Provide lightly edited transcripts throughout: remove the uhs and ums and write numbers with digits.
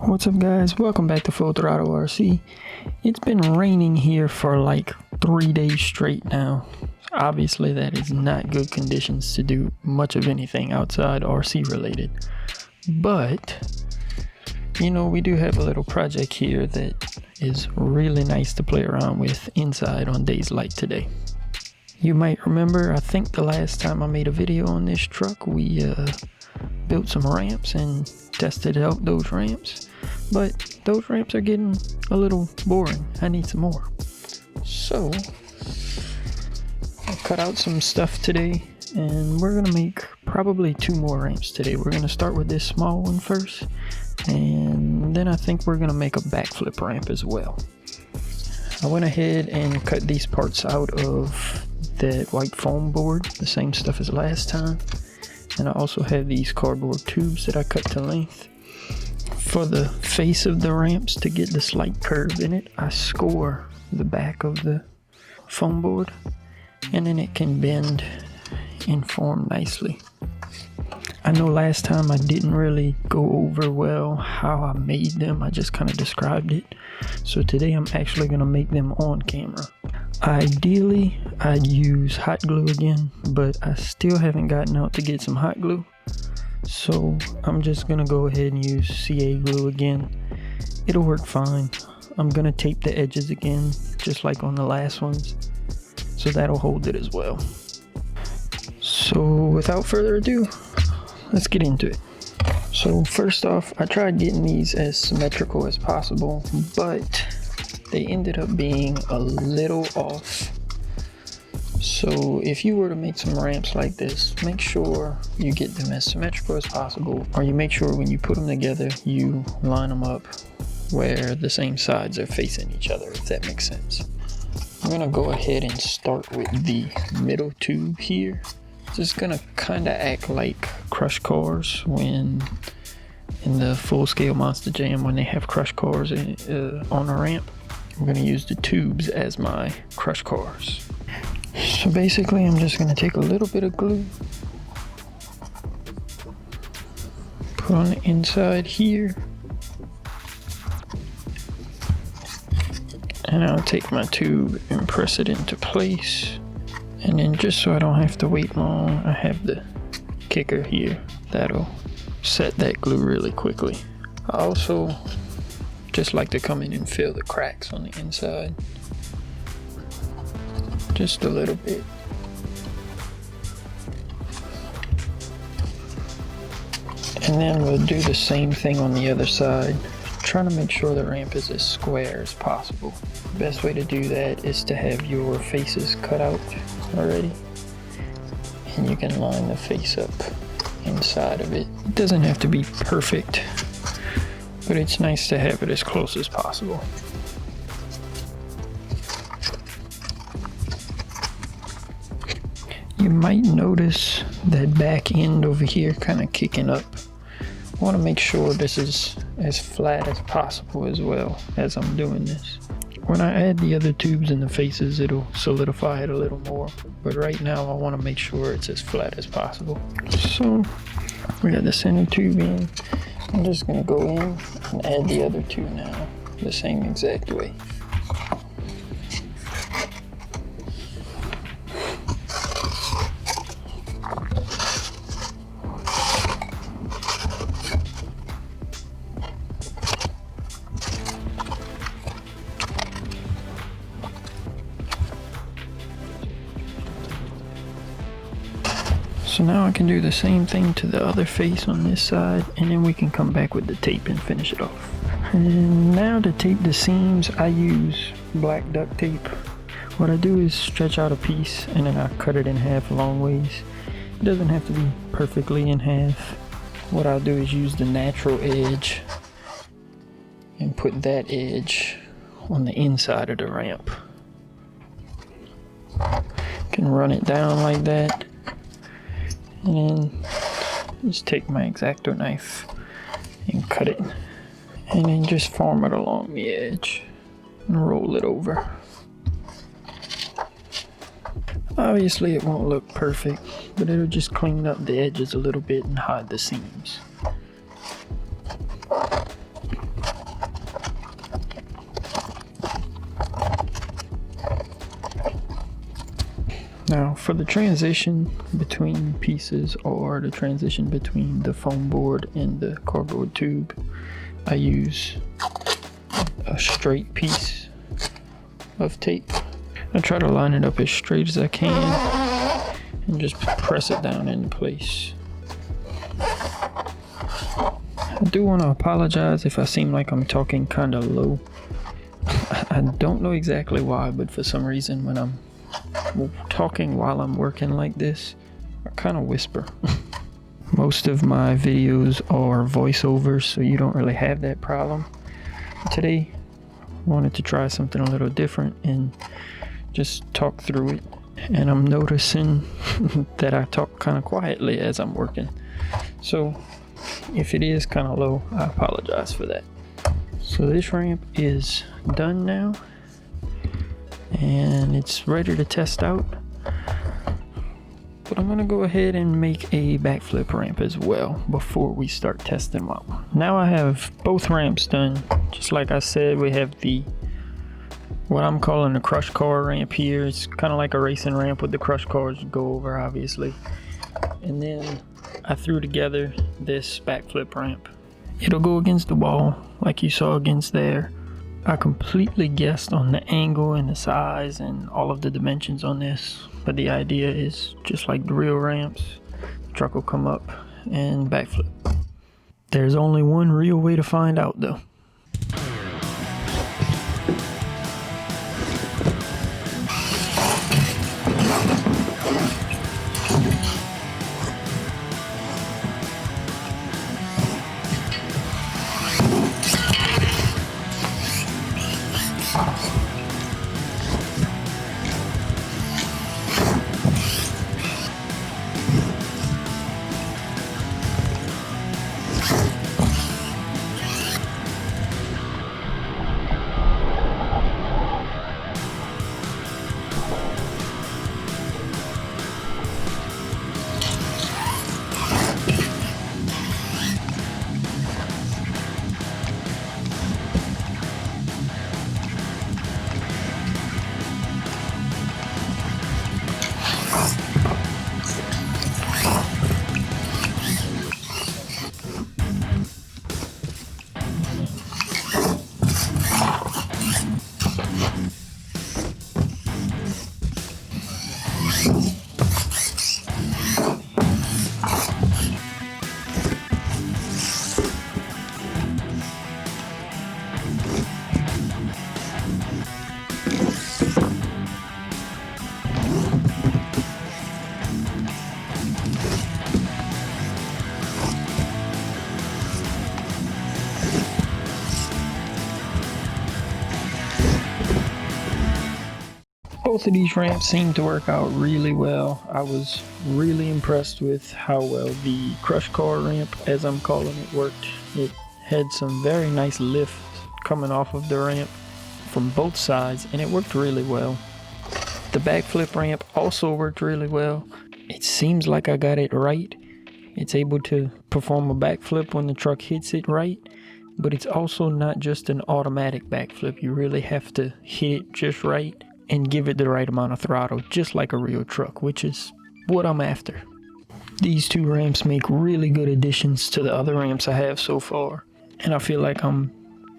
What's up guys, welcome back to FullThrottleRC. It's been raining here for like 3 days straight now. Obviously that is not good conditions to do much of anything outside RC related. But, you know, we do have a little project here that is really nice to play around with inside on days like today. You might remember, I think the last time I made a video on this truck, we built some ramps and tested out those ramps, but those ramps are getting a little boring. I need some more. So I cut out some stuff today and we're gonna make probably 2 more ramps today. We're gonna start with this small one first, and then I think we're gonna make a backflip ramp as well. I went ahead and cut these parts out of that white foam board, the same stuff as last time. And I also have these cardboard tubes that I cut to length. For the face of the ramps, to get the slight curve in it, I score the back of the foam board, and then it can bend and form nicely. I know last time I didn't really go over well how I made them, I just kind of described it. So today I'm actually going to make them on camera. Ideally, I'd use hot glue again, but I still haven't gotten out to get some hot glue. So I'm just going to go ahead and use CA glue again. It'll work fine. I'm going to tape the edges again, just like on the last ones. So that'll hold it as well. So without further ado, let's get into it. So first off, I tried getting these as symmetrical as possible, but they ended up being a little off. So if you were to make some ramps like this, make sure you get them as symmetrical as possible, or you make sure when you put them together, you line them up where the same sides are facing each other, if that makes sense. I'm gonna go ahead and start with the middle tube here. Just gonna kinda act like crush cars when in the full scale Monster Jam, when they have crush cars on a ramp. I'm gonna use the tubes as my crush cars. So basically I'm just gonna take a little bit of glue, put on the inside here, and I'll take my tube and press it into place. And then just so I don't have to wait long, I have the kicker here that'll set that glue really quickly. I also just like to come in and fill the cracks on the inside. Just a little bit. And then we'll do the same thing on the other side, trying to make sure the ramp is as square as possible. The best way to do that is to have your faces cut out already, and you can line the face up inside of it. It doesn't have to be perfect, but it's nice to have it as close as possible. You might notice that back end over here kind of kicking up. I want to make sure this is as flat as possible as well as I'm doing this. When I add the other tubes and the faces, it'll solidify it a little more. But right now I want to make sure it's as flat as possible. So we got the center tube in. I'm just going to go in and add the other two now, the same exact way. So now I can do the same thing to the other face on this side, and then we can come back with the tape and finish it off. And now to tape the seams, I use black duct tape. What I do is stretch out a piece and then I cut it in half long ways. It doesn't have to be perfectly in half. What I'll do is use the natural edge and put that edge on the inside of the ramp. Can run it down like that. And then just take my X-Acto knife and cut it, and then just form it along the edge and roll it over. Obviously it won't look perfect, but it'll just clean up the edges a little bit and hide the seams. For the transition between pieces, or the transition between the foam board and the cardboard tube, I use a straight piece of tape. I try to line it up as straight as I can and just press it down into place. I do want to apologize if I seem like I'm talking kind of low. I don't know exactly why, but for some reason when I'm talking while I'm working like this, I kind of whisper. Most of my videos are voiceovers, so you don't really have that problem. Today, I wanted to try something a little different and just talk through it. And I'm noticing that I talk kind of quietly as I'm working. So if it is kind of low, I apologize for that. So this ramp is done now, and it's ready to test out. But I'm gonna go ahead and make a backflip ramp as well before we start testing them out. Now I have both ramps done. Just like I said, we have what I'm calling the crush car ramp here. It's kind of like a racing ramp with the crush cars to go over, obviously. And then I threw together this backflip ramp. It'll go against the wall like you saw against there. I completely guessed on the angle and the size and all of the dimensions on this, but the idea is just like the real ramps. The truck will come up and backflip. There's only one real way to find out though. Both of these ramps seem to work out really well. I was really impressed with how well the crush car ramp, as I'm calling it, worked. It had some very nice lift coming off of the ramp from both sides, and it worked really well. The backflip ramp also worked really well. It seems like I got it right. It's able to perform a backflip when the truck hits it right, but it's also not just an automatic backflip. You really have to hit it just right and give it the right amount of throttle, just like a real truck, which is what I'm after. These two ramps make really good additions to the other ramps I have so far, and I feel like I'm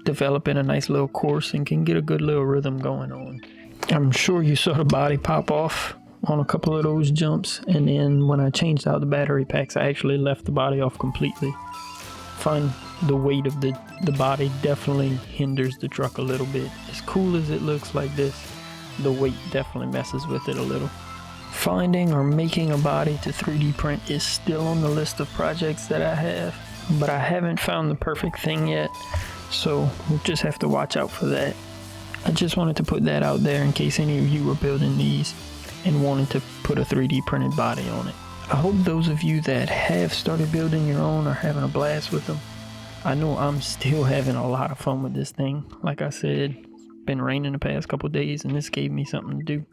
developing a nice little course and can get a good little rhythm going on. I'm sure you saw the body pop off on a couple of those jumps, and then when I changed out the battery packs, I actually left the body off completely. Find the weight of the body definitely hinders the truck a little bit. As cool as it looks like this, the weight definitely messes with it a little. Finding or making a body to 3D print is still on the list of projects that I have, but I haven't found the perfect thing yet, so we'll just have to watch out for that. I just wanted to put that out there in case any of you were building these and wanted to put a 3D printed body on it. I hope those of you that have started building your own are having a blast with them. I know I'm still having a lot of fun with this thing. Like I said, been raining the past couple days and this gave me something to do.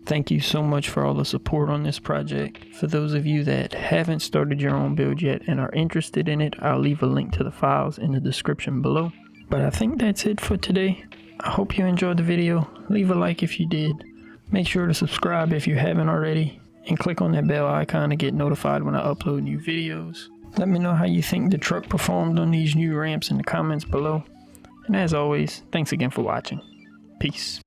Thank you so much for all the support on this project. For those of you that haven't started your own build yet and are interested in it, I'll leave a link to the files in the description below. But I think that's it for today. I hope you enjoyed the video. Leave a like if you did. Make sure to subscribe if you haven't already. and click on that bell icon to get notified when I upload new videos. Let me know how you think the truck performed on these new ramps in the comments below. And as always, thanks again for watching. Peace.